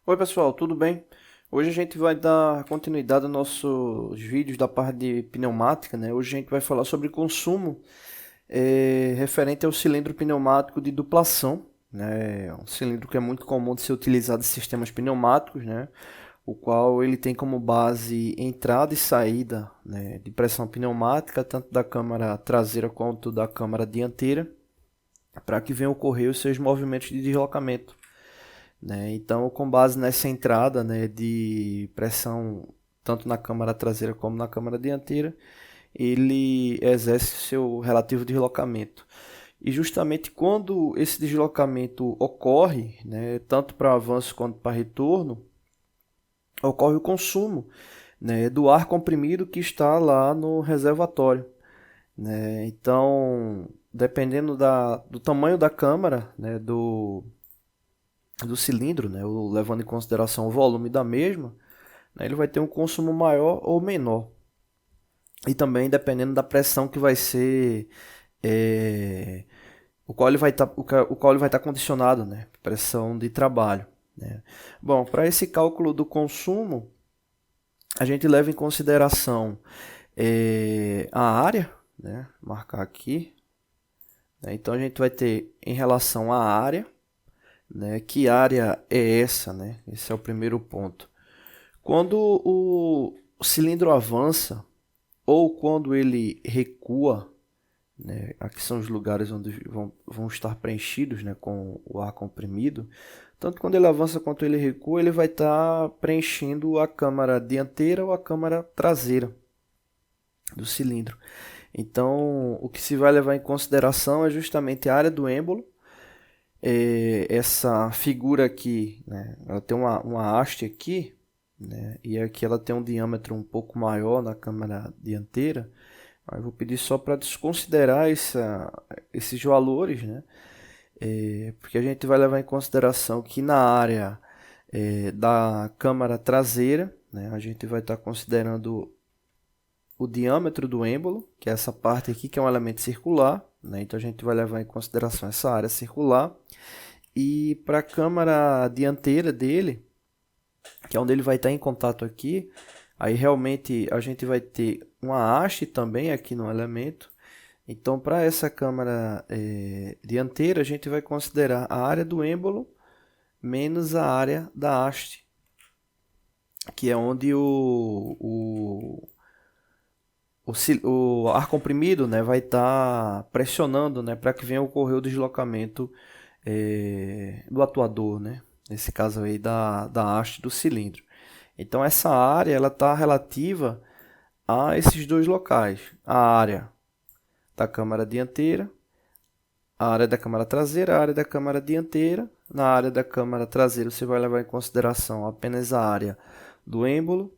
Oi pessoal, tudo bem? Hoje a gente vai dar continuidade aos nossos vídeos da parte de pneumática, né? Hoje a gente vai falar sobre consumo referente ao cilindro pneumático de duplação, né? É um cilindro que é muito comum de ser utilizado em sistemas pneumáticos, né? O qual ele tem como base entrada e saída, né, de pressão pneumática, tanto da câmara traseira quanto da câmara dianteira, para que venham ocorrer os seus movimentos de deslocamento, né? Então, com base nessa entrada, né, de pressão tanto na câmara traseira como na câmara dianteira, ele exerce seu relativo deslocamento. E justamente quando esse deslocamento ocorre, né, tanto para avanço quanto para retorno, ocorre o consumo, né, do ar comprimido que está lá no reservatório, né? Então, dependendo do tamanho da câmara, né, do cilindro, né, levando em consideração o volume da mesma, né, ele vai ter um consumo maior ou menor. E também dependendo da pressão que vai ser, é, o qual ele vai estar condicionado, né, pressão de trabalho, né. Bom, para esse cálculo do consumo, a gente leva em consideração a área, né, marcar aqui, né, então a gente vai ter em relação à área, né, que área é essa, né, esse é o primeiro ponto. Quando o cilindro avança ou quando ele recua, né, aqui são os lugares onde vão estar preenchidos, né, com o ar comprimido, tanto quando ele avança quanto ele recua, ele vai estar preenchendo a câmara dianteira ou a câmara traseira do cilindro. Então, o que se vai levar em consideração é justamente a área do êmbolo. Essa figura aqui, né, ela tem uma haste aqui, né, e aqui ela tem um diâmetro um pouco maior na câmara dianteira. Eu vou pedir só para desconsiderar esses valores, né, porque a gente vai levar em consideração que na área da câmara traseira, né, a gente vai estar considerando o diâmetro do êmbolo, que é essa parte aqui, que é um elemento circular, né, então a gente vai levar em consideração essa área circular. E para a câmara dianteira dele, que é onde ele vai estar em contato aqui, aí realmente a gente vai ter uma haste também aqui no elemento. Então, para essa câmara dianteira, a gente vai considerar a área do êmbolo menos a área da haste, que é onde o ar comprimido, né, vai estar pressionando, né, para que venha ocorrer o deslocamento do atuador, né? Nesse caso aí da haste do cilindro. Então essa área ela está relativa a esses dois locais, a área da câmara dianteira, a área da câmara traseira, a área da câmara dianteira. Na área da câmara traseira você vai levar em consideração apenas a área do êmbolo,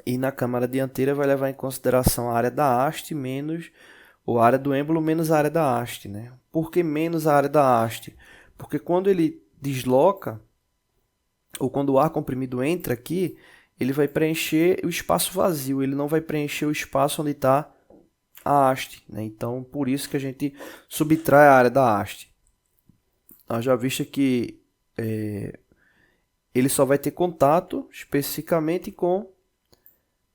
e na câmara dianteira vai levar em consideração a área da haste menos ou a área do êmbolo menos a área da haste, né? Por que menos a área da haste? Porque quando ele desloca, ou quando o ar comprimido entra aqui, ele vai preencher o espaço vazio, ele não vai preencher o espaço onde está a haste, né? Então, por isso que a gente subtrai a área da haste. Nós já visto que ele só vai ter contato especificamente com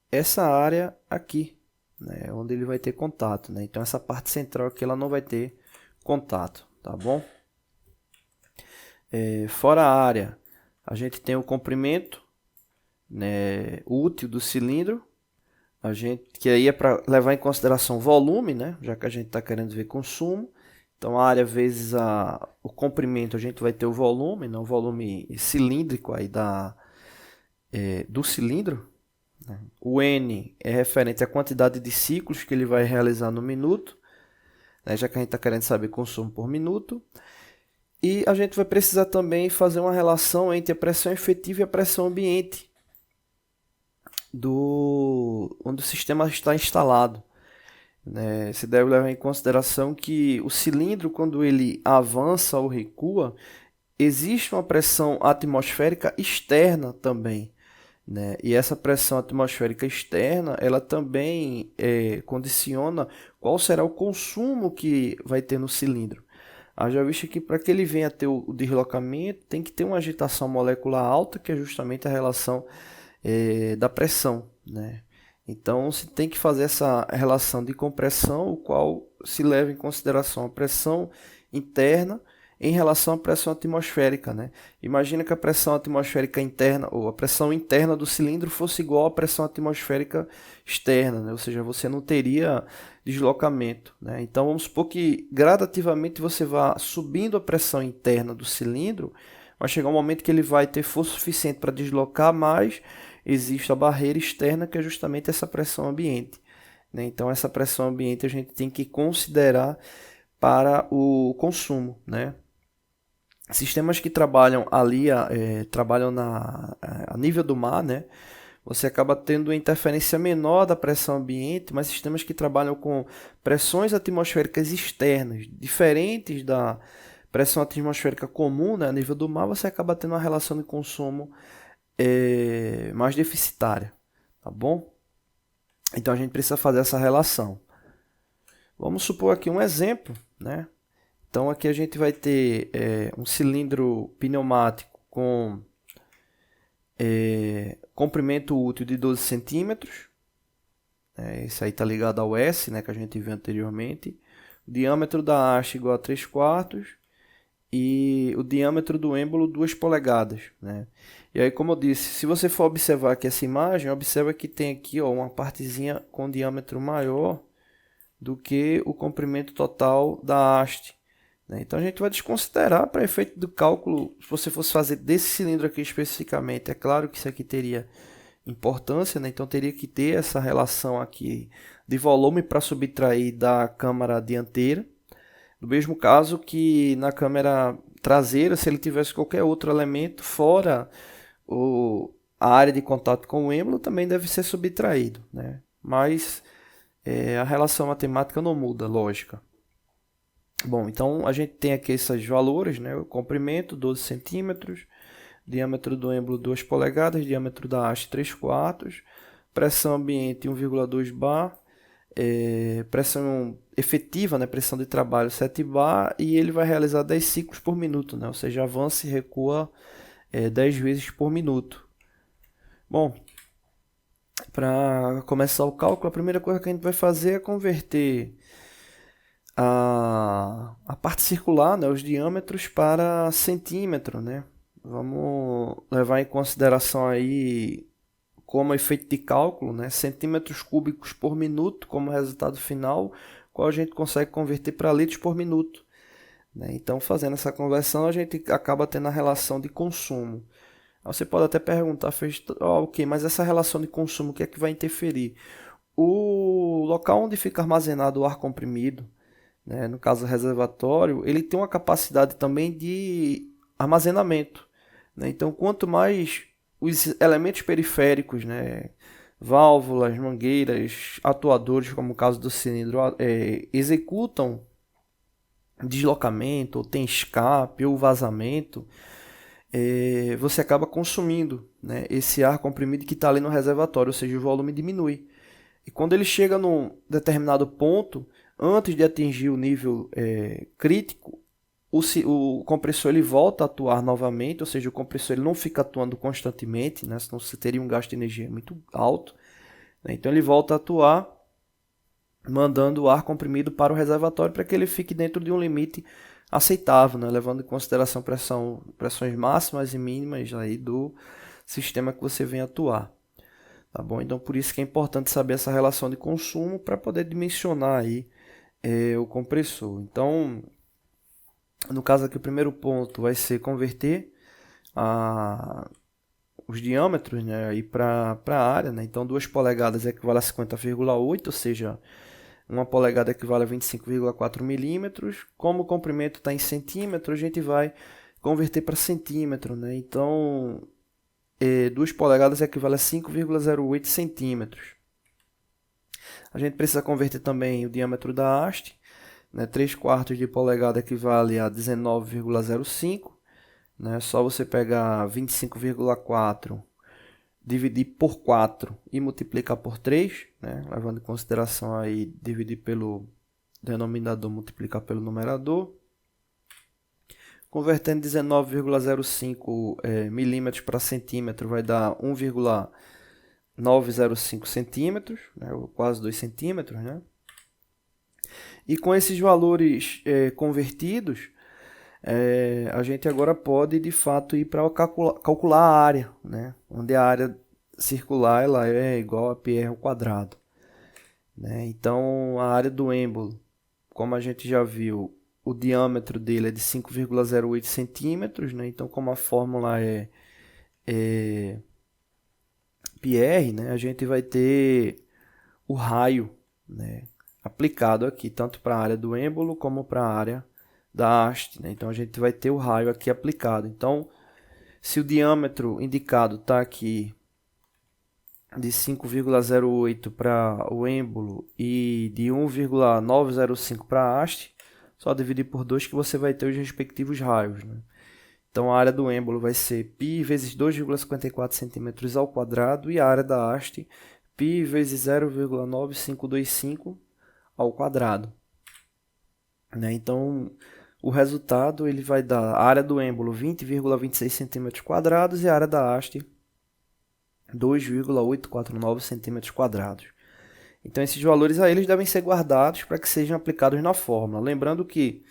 essa área aqui, né? Onde ele vai ter contato, né? Então, essa parte central aqui ela não vai ter contato, tá bom? Fora a área, a gente tem o comprimento, né, útil do cilindro, que aí é para levar em consideração o volume, né, já que a gente está querendo ver consumo. Então, a área vezes o comprimento, a gente vai ter o volume, né, o volume cilíndrico aí do cilindro, né. O N é referente à quantidade de ciclos que ele vai realizar no minuto, né, já que a gente está querendo saber consumo por minuto. E a gente vai precisar também fazer uma relação entre a pressão efetiva e a pressão ambiente onde o sistema está instalado, né? Você deve levar em consideração que o cilindro, quando ele avança ou recua, existe uma pressão atmosférica externa também, né? E essa pressão atmosférica externa, ela também condiciona qual será o consumo que vai ter no cilindro. Haja vista que para que ele venha a ter o deslocamento, tem que ter uma agitação molecular alta, que é justamente a relação da pressão, né? Então, se tem que fazer essa relação de compressão, o qual se leva em consideração a pressão interna em relação à pressão atmosférica, né? Imagina que a pressão atmosférica interna, ou a pressão interna do cilindro fosse igual à pressão atmosférica externa, né? Ou seja, você não teria deslocamento, né? Então, vamos supor que gradativamente você vá subindo a pressão interna do cilindro, vai chegar um momento que ele vai ter força suficiente para deslocar, mas existe a barreira externa, que é justamente essa pressão ambiente, né? Então, essa pressão ambiente a gente tem que considerar para o consumo, né? Sistemas que trabalham ali, trabalham a nível do mar, né? Você acaba tendo uma interferência menor da pressão ambiente, mas sistemas que trabalham com pressões atmosféricas externas, diferentes da pressão atmosférica comum, né, a nível do mar, você acaba tendo uma relação de consumo mais deficitária, tá bom? Então a gente precisa fazer essa relação. Vamos supor aqui um exemplo, né? Então aqui a gente vai ter um cilindro pneumático com comprimento útil de 12 centímetros. Esse aí está ligado ao S, né, que a gente viu anteriormente. O diâmetro da haste igual a 3/4 e o diâmetro do êmbolo 2 polegadas, né? E aí, como eu disse, se você for observar aqui essa imagem, observa que tem aqui, ó, uma partezinha com diâmetro maior do que o comprimento total da haste, né? Então a gente vai desconsiderar para efeito do cálculo, se você fosse fazer desse cilindro aqui especificamente, é claro que isso aqui teria importância, né? Então teria que ter essa relação aqui de volume para subtrair da câmara dianteira. No mesmo caso que na câmera traseira, se ele tivesse qualquer outro elemento fora a área de contato com o êmbolo, também deve ser subtraído, né? Mas a relação matemática não muda, lógica. Bom, então a gente tem aqui esses valores, né? O comprimento 12 centímetros, diâmetro do êmbolo 2 polegadas, diâmetro da haste 3/4, pressão ambiente 1,2 bar, pressão efetiva, né, pressão de trabalho 7 bar, e ele vai realizar 10 ciclos por minuto, né? Ou seja, avança e recua 10 vezes por minuto. Bom, para começar o cálculo, a primeira coisa que a gente vai fazer é converter a parte circular, né, os diâmetros, para centímetro, né? Vamos levar em consideração aí como efeito de cálculo, né, centímetros cúbicos por minuto como resultado final, qual a gente consegue converter para litros por minuto, né? Então, fazendo essa conversão, a gente acaba tendo a relação de consumo. Aí você pode até perguntar, ok, mas essa relação de consumo, o que é que vai interferir? O local onde fica armazenado o ar comprimido, né, no caso do reservatório, ele tem uma capacidade também de armazenamento, né? Então, quanto mais os elementos periféricos, né, válvulas, mangueiras, atuadores, como o caso do cilindro, executam deslocamento, ou tem escape ou vazamento, você acaba consumindo, né, esse ar comprimido que está ali no reservatório, ou seja, o volume diminui. E quando ele chega num determinado ponto, antes de atingir o nível crítico, o compressor ele volta a atuar novamente, ou seja, o compressor ele não fica atuando constantemente, né? Senão você teria um gasto de energia muito alto, né? Então ele volta a atuar, mandando o ar comprimido para o reservatório para que ele fique dentro de um limite aceitável, né? Levando em consideração pressões máximas e mínimas aí do sistema que você vem atuar. Tá bom? Então por isso que é importante saber essa relação de consumo para poder dimensionar aí o compressor. Então, no caso aqui, o primeiro ponto vai ser converter os diâmetros, né, para a área, né? Então 2 polegadas equivale a 50,8, ou seja, 1 polegada equivale a 25,4 milímetros. Como o comprimento está em centímetro, a gente vai converter para centímetro, né? Então 2 polegadas equivale a 5,08 centímetros. A gente precisa converter também o diâmetro da haste, né? 3/4 de polegada equivale a 19,05, né? Só você pegar 25,4, dividir por 4 e multiplicar por 3, né? Levando em consideração aí dividir pelo denominador, multiplicar pelo numerador. Convertendo 19,05 milímetros para centímetro vai dar 1,905 centímetros, né, ou quase 2 centímetros, né? E com esses valores convertidos, a gente agora pode de fato ir para calcular a área, né? Onde a área circular ela é igual a πr ao quadrado, né? Então a área do êmbolo, como a gente já viu, o diâmetro dele é de 5,08 centímetros, né? Então como a fórmula é πr, né? A gente vai ter o raio, né, aplicado aqui, tanto para a área do êmbolo como para a área da haste, né? Então a gente vai ter o raio aqui aplicado. Então, se o diâmetro indicado está aqui de 5,08 para o êmbolo e de 1,905 para a haste, só dividir por 2 que você vai ter os respectivos raios, né? Então a área do êmbolo vai ser π vezes 2,54 cm ao quadrado e a área da haste π vezes 0,9525 ao quadrado, né? Então o resultado ele vai dar a área do êmbolo 20,26 cm² e a área da haste 2,849 cm². Então esses valores aí eles devem ser guardados para que sejam aplicados na fórmula. Lembrando que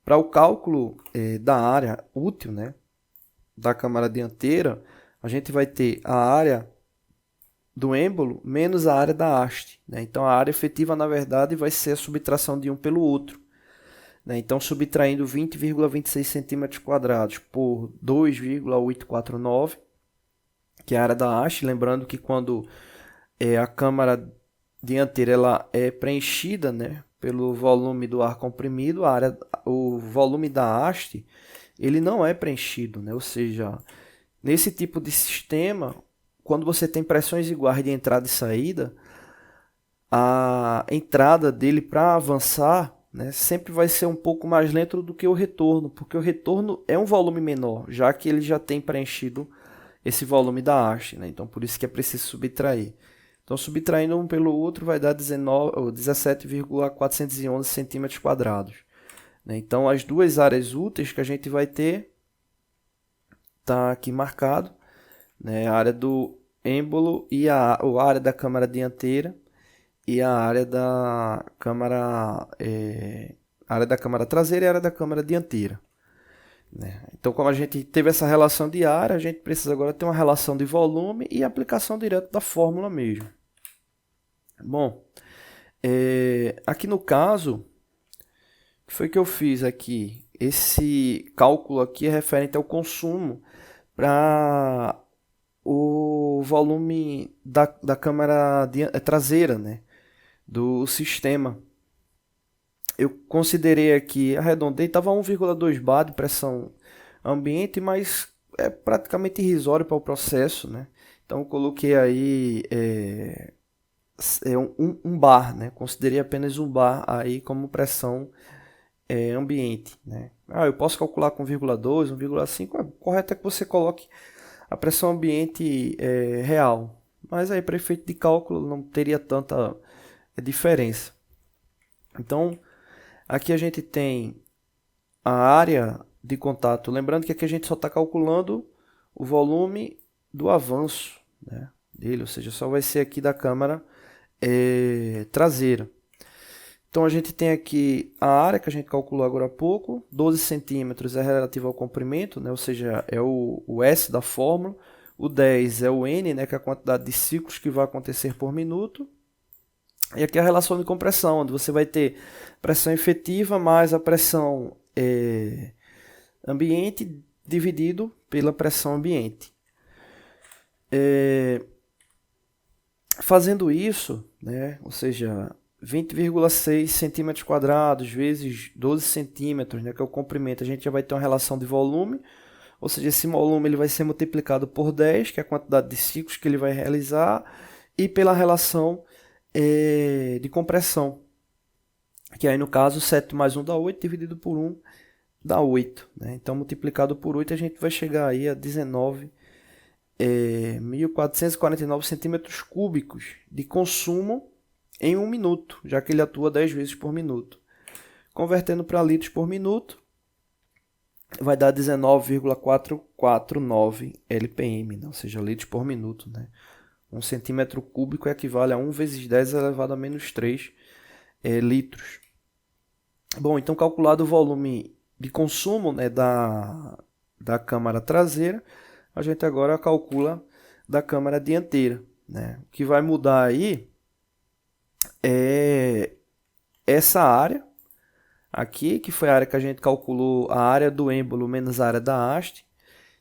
para o cálculo da área útil, né, da câmara dianteira, a gente vai ter a área do êmbolo menos a área da haste, né? Então a área efetiva na verdade vai ser a subtração de um pelo outro, né? Então subtraindo 20,26 cm² por 2,849, que é a área da haste, lembrando que quando a câmara dianteira ela é preenchida, né, pelo volume do ar comprimido, o volume da haste ele não é preenchido, né? Ou seja, nesse tipo de sistema, quando você tem pressões iguais de entrada e saída, a entrada dele para avançar, né, sempre vai ser um pouco mais lento do que o retorno, porque o retorno é um volume menor, já que ele já tem preenchido esse volume da haste, né? Então por isso que é preciso subtrair. Então subtraindo um pelo outro vai dar 17,411 cm², né? Então as duas áreas úteis que a gente vai ter tá aqui marcado, né? A área do êmbolo e a área da câmara dianteira e a área da câmara traseira e a área da câmara dianteira, né? Então, como a gente teve essa relação de área, a gente precisa agora ter uma relação de volume e aplicação direta da fórmula mesmo. Bom, aqui no caso, o que foi que eu fiz aqui? Esse cálculo aqui é referente ao consumo para o volume da câmara traseira, né, do sistema. Eu considerei aqui, arredondei, estava 1,2 bar de pressão ambiente, mas é praticamente irrisório para o processo, né? Então eu coloquei aí um bar, né? Considerei apenas um bar aí como pressão ambiente, né? Eu posso calcular com 1,2, 1,5, o correto é que você coloque a pressão ambiente real, mas aí para efeito de cálculo não teria tanta diferença. Então aqui a gente tem a área de contato, lembrando que aqui a gente só está calculando o volume do avanço, né, dele, ou seja, só vai ser aqui da câmara traseira. Então a gente tem aqui a área que a gente calculou agora há pouco, 12 centímetros é relativo ao comprimento, né, ou seja, é o S da fórmula, o 10 é o N, né, que é a quantidade de ciclos que vai acontecer por minuto. E aqui a relação de compressão, onde você vai ter pressão efetiva mais a pressão ambiente dividido pela pressão ambiente. Fazendo isso, né, ou seja, 20,6 cm² vezes 12 centímetros, né, que é o comprimento, a gente já vai ter uma relação de volume, ou seja, esse volume ele vai ser multiplicado por 10, que é a quantidade de ciclos que ele vai realizar, e pela relação de compressão, que aí no caso 7 mais 1 dá 8, dividido por 1 dá 8, né? Então multiplicado por 8 a gente vai chegar aí a 19.449 centímetros cúbicos de consumo em 1 minuto, já que ele atua 10 vezes por minuto. Convertendo para litros por minuto, vai dar 19,449 LPM, né? Ou seja, litros por minuto, né? 1 centímetro cúbico equivale a 1 vezes 10 elevado a menos 3 litros. Bom, então calculado o volume de consumo, né, da câmara traseira, a gente agora calcula da câmara dianteira, né? O que vai mudar aí é essa área aqui, que foi a área que a gente calculou, a área do êmbolo menos a área da haste.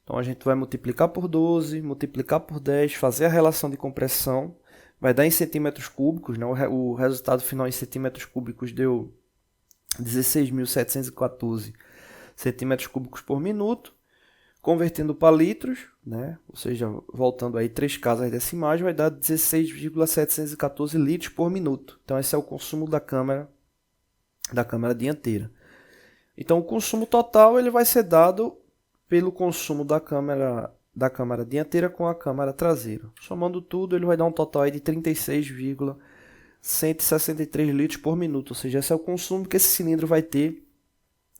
Então a gente vai multiplicar por 12, multiplicar por 10, fazer a relação de compressão, vai dar em centímetros cúbicos, né? O resultado final em centímetros cúbicos deu 16.714 centímetros cúbicos por minuto. Convertendo para litros, né? Ou seja, voltando aí 3 casas decimais, vai dar 16,714 litros por minuto. Então esse é o consumo da câmara dianteira. Então o consumo total ele vai ser dado pelo consumo da câmara dianteira com a câmara traseira. Somando tudo, ele vai dar um total aí de 36,163 litros por minuto. Ou seja, esse é o consumo que esse cilindro vai ter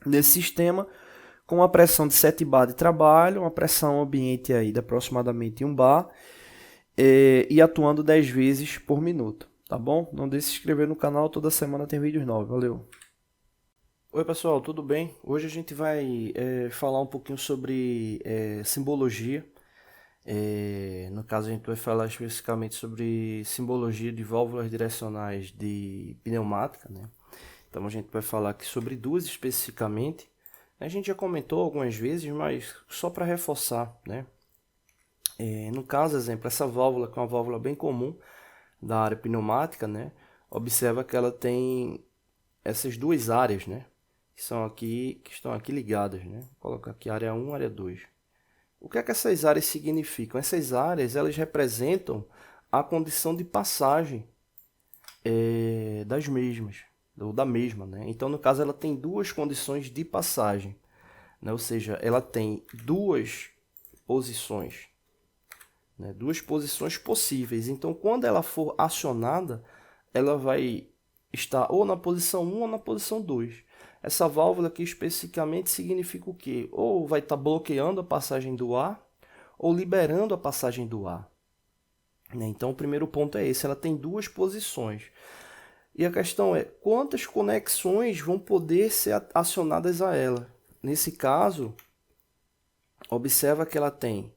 nesse sistema, com uma pressão de 7 bar de trabalho, uma pressão ambiente aí de aproximadamente 1 bar, e atuando 10 vezes por minuto, tá bom? Não deixe de se inscrever no canal, toda semana tem vídeos novos, valeu! Oi pessoal, tudo bem? Hoje a gente vai falar um pouquinho sobre simbologia. No caso a gente vai falar especificamente sobre simbologia de válvulas direcionais de pneumática, né? Então a gente vai falar aqui sobre duas especificamente. A gente já comentou algumas vezes, mas só para reforçar, né? No caso, exemplo, essa válvula, que é uma válvula bem comum da área pneumática, né? Observa que ela tem essas duas áreas, né? Que estão aqui ligadas, né? Vou colocar aqui área 1, área 2. O que é que essas áreas significam? Essas áreas, elas representam a condição de passagem das mesmas, ou da mesma, né? Então, no caso, ela tem duas condições de passagem, né? Ou seja, ela tem duas posições, né? Duas posições possíveis. Então, quando ela for acionada, ela vai estar ou na posição 1 ou na posição 2. Essa válvula aqui especificamente significa o quê? Ou vai estar bloqueando a passagem do ar, ou liberando a passagem do ar. Então, o primeiro ponto é esse, ela tem duas posições. E a questão é, quantas conexões vão poder ser acionadas a ela? Nesse caso, observa que ela tem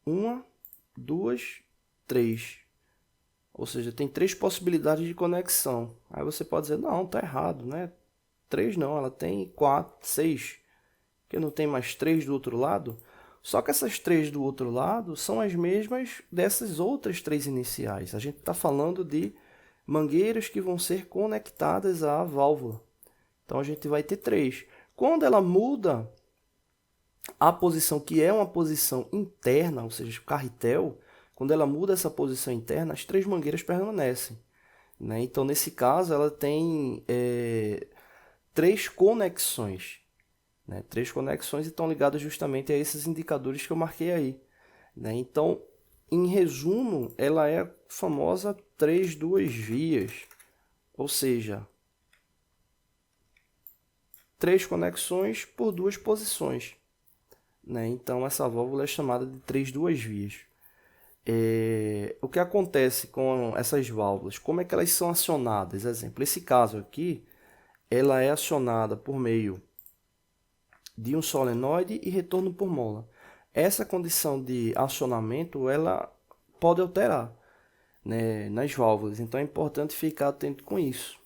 1, 2, 3. Ou seja, tem 3 possibilidades de conexão. Aí você pode dizer, não, está errado, né? 3 não, ela tem 4, 6. Porque não tem mais 3 do outro lado. Só que essas 3 do outro lado são as mesmas dessas outras 3 iniciais. A gente está falando de mangueiras que vão ser conectadas à válvula. Então a gente vai ter 3. Quando ela muda a posição, que é uma posição interna, ou seja, o carretel, quando ela muda essa posição interna, as 3 mangueiras permanecem, né? Então, nesse caso, ela tem 3 conexões, né? 3 conexões estão ligadas justamente a esses indicadores que eu marquei aí, né? Então, em resumo, ela é a famosa 3 duas vias, ou seja, 3 conexões por 2 posições, né? Então, essa válvula é chamada de 3 duas vias. O que acontece com essas válvulas? Como é que elas são acionadas? Exemplo, esse caso aqui, ela é acionada por meio de um solenoide e retorno por mola. Essa condição de acionamento, ela pode alterar, né, nas válvulas, então é importante ficar atento com isso.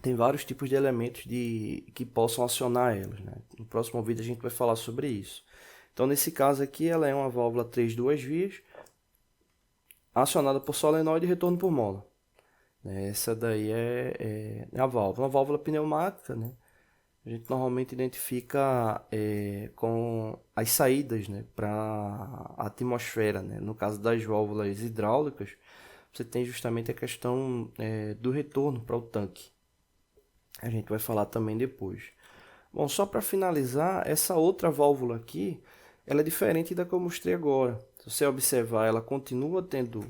Tem vários tipos de elementos que possam acionar elas, né? No próximo vídeo a gente vai falar sobre isso. Então, nesse caso aqui, ela é uma válvula 3 duas vias, acionada por solenoide e retorno por mola. Essa daí é a válvula. Uma válvula pneumática, né? A gente normalmente identifica com as saídas, né, para a atmosfera, né? No caso das válvulas hidráulicas, você tem justamente a questão do retorno para o tanque. A gente vai falar também depois. Bom, só para finalizar, essa outra válvula aqui, ela é diferente da que eu mostrei agora. Se você observar, ela continua tendo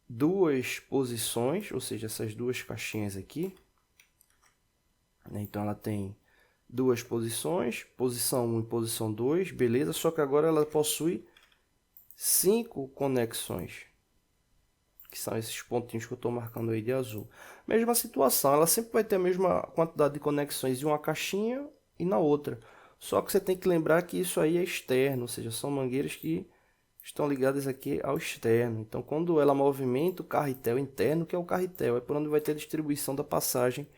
duas posições, ou seja, essas duas caixinhas aqui. Então ela tem duas posições, posição 1 e posição 2, beleza, só que agora ela possui 5 conexões, que são esses pontinhos que eu estou marcando aí de azul. Mesma situação, ela sempre vai ter a mesma quantidade de conexões em uma caixinha e na outra, só que você tem que lembrar que isso aí é externo, ou seja, são mangueiras que estão ligadas aqui ao externo. Então, quando ela movimenta o carretel interno, que é o carretel, é por onde vai ter a distribuição da passagem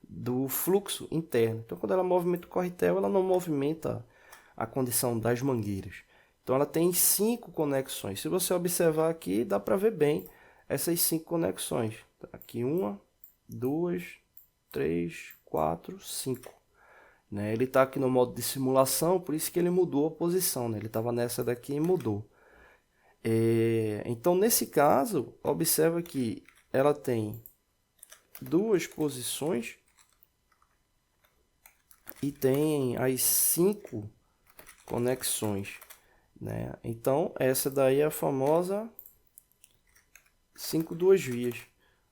do fluxo interno. Então, quando ela movimenta o carretel, ela não movimenta a condição das mangueiras. Então, ela tem 5 conexões. Se você observar aqui, dá para ver bem essas 5 conexões. Aqui 1, 2, 3, 4, 5. Né? Ele está aqui no modo de simulação, por isso que ele mudou a posição. Né? Ele estava nessa daqui e mudou. Então, nesse caso, observa que ela tem duas posições e tem as 5 conexões, né? Então, essa daí é a famosa 5 duas vias,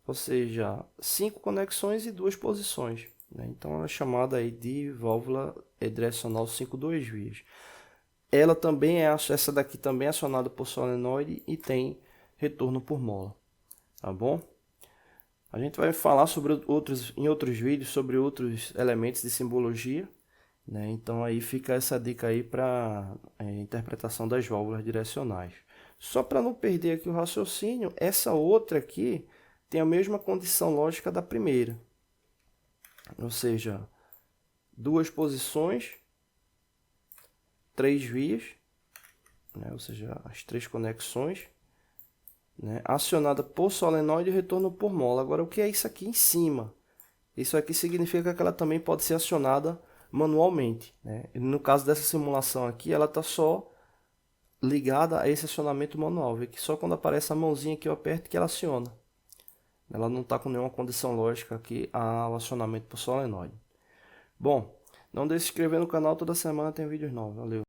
ou seja, 5 conexões e 2 posições, né? Então, ela é chamada aí de válvula direcional 5 duas vias. Ela também essa daqui também é acionada por solenoide e tem retorno por mola, tá bom? A gente vai falar sobre em outros vídeos sobre outros elementos de simbologia, né? Então aí fica essa dica aí para interpretação das válvulas direcionais. Só para não perder aqui o raciocínio, essa outra aqui tem a mesma condição lógica da primeira, ou seja, duas posições, 3 vias, né? Ou seja, as 3 conexões, né? Acionada por solenoide e retorno por mola. Agora, o que é isso aqui em cima? Isso aqui significa que ela também pode ser acionada manualmente, né? No caso dessa simulação aqui, ela está só ligada a esse acionamento manual. Vê que só quando aparece a mãozinha que eu aperto que ela aciona. Ela não está com nenhuma condição lógica aqui ao acionamento por solenoide. Bom, não deixe de se inscrever no canal, toda semana tem vídeos novos. Valeu!